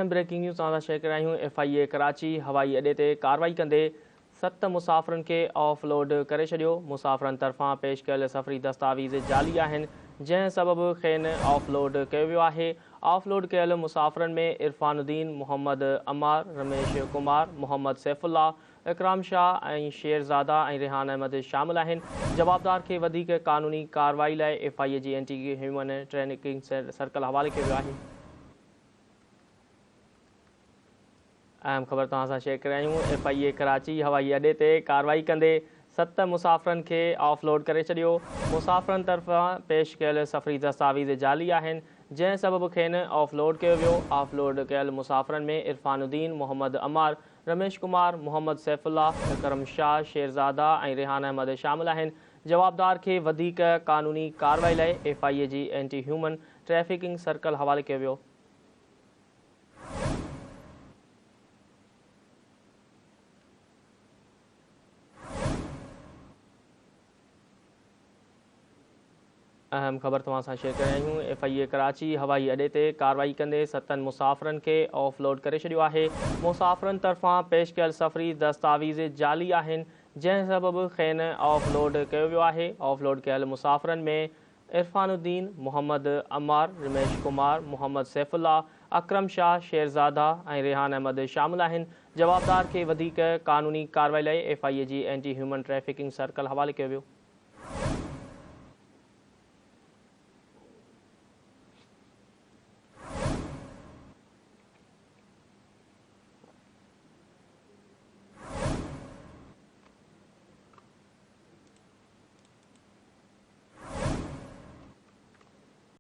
अहम breaking news तव्हां सां शेयर करायूं। FIA कराची हवाई अॾे ते कार्रवाई कंदे 7 मुसाफ़िरनि खे ऑफलोड करे छॾियो। मुसाफ़िरनि तरफ़ां पेश कयल सफ़री दस्तावेज़ जाली आहिनि, जंहिं सबबु खेनि ऑफलोड कयो वियो आहे। ऑफलोड कयल मुसाफ़िरनि में इरफानुद्दीन, मोहम्मद अमार, रमेश कुमार, मोहम्मद सैफुल्ला, इकराम शाह ऐं शेरज़ादा ऐं रेहान अहमद शामिल आहिनि। जवाबदार खे वधीक क़ानूनी कार्रवाई लाइ FIA जी एंटी ह्यूमन ट्रैफिकिंग सर्कल हवाले कयो वियो आहे। अहम ख़बर तव्हां सां शेयर करायूं। FIA कराची हवाई अॾे ते कार्रवाई कंदे 7 मुसाफ़िरनि खे ऑफलोड करे छॾियो। मुसाफ़िरनि तरफ़ां पेश कयल सफ़री दस्तावेज़ जाली आहिनि, जंहिं सबबु खेनि ऑफलोड कयो वियो। ऑफलोड कयल मुसाफ़िरनि में इरफानुद्दीन, मोहम्मद अमार, रमेश कुमार, मोहम्मद सैफुल्ला, इकरम शाह, शेरज़ादा ऐं रेहान अहमद शामिल आहिनि। जवाबदार खे वधीक क़ानूनी कार्रवाई लाइ FIA जी एंटी ह्यूमन ट्रैफिकिंग सर्कल हवाले कयो वियो। अहम ख़बर तव्हां सां शेयर करायूं। FIA कराची हवाई अॾे ते कार्रवाई कंदे 7 मुसाफ़िरनि खे ऑफलोड करे छॾियो आहे। मुसाफ़िरनि तरफ़ां पेश कयल सफ़री दस्तावेज़ जाली आहिनि, जंहिं सबबु खेनि ऑफलोड कयो वियो आहे। ऑफलोड कयल मुसाफ़िरनि में इरफानुद्दीन, मोहम्मद अमार, रमेश कुमार, मोहम्मद सैफुल्ला, अकरम शाह, शेरज़ादा ऐं रेहान अहमद शामिल आहिनि। जवाबदार खे वधीक क़ानूनी कार्रवाई लाइ FIA जी एंटी ह्यूमन ट्रैफिकिंग सर्कल हवाले कयो वियो।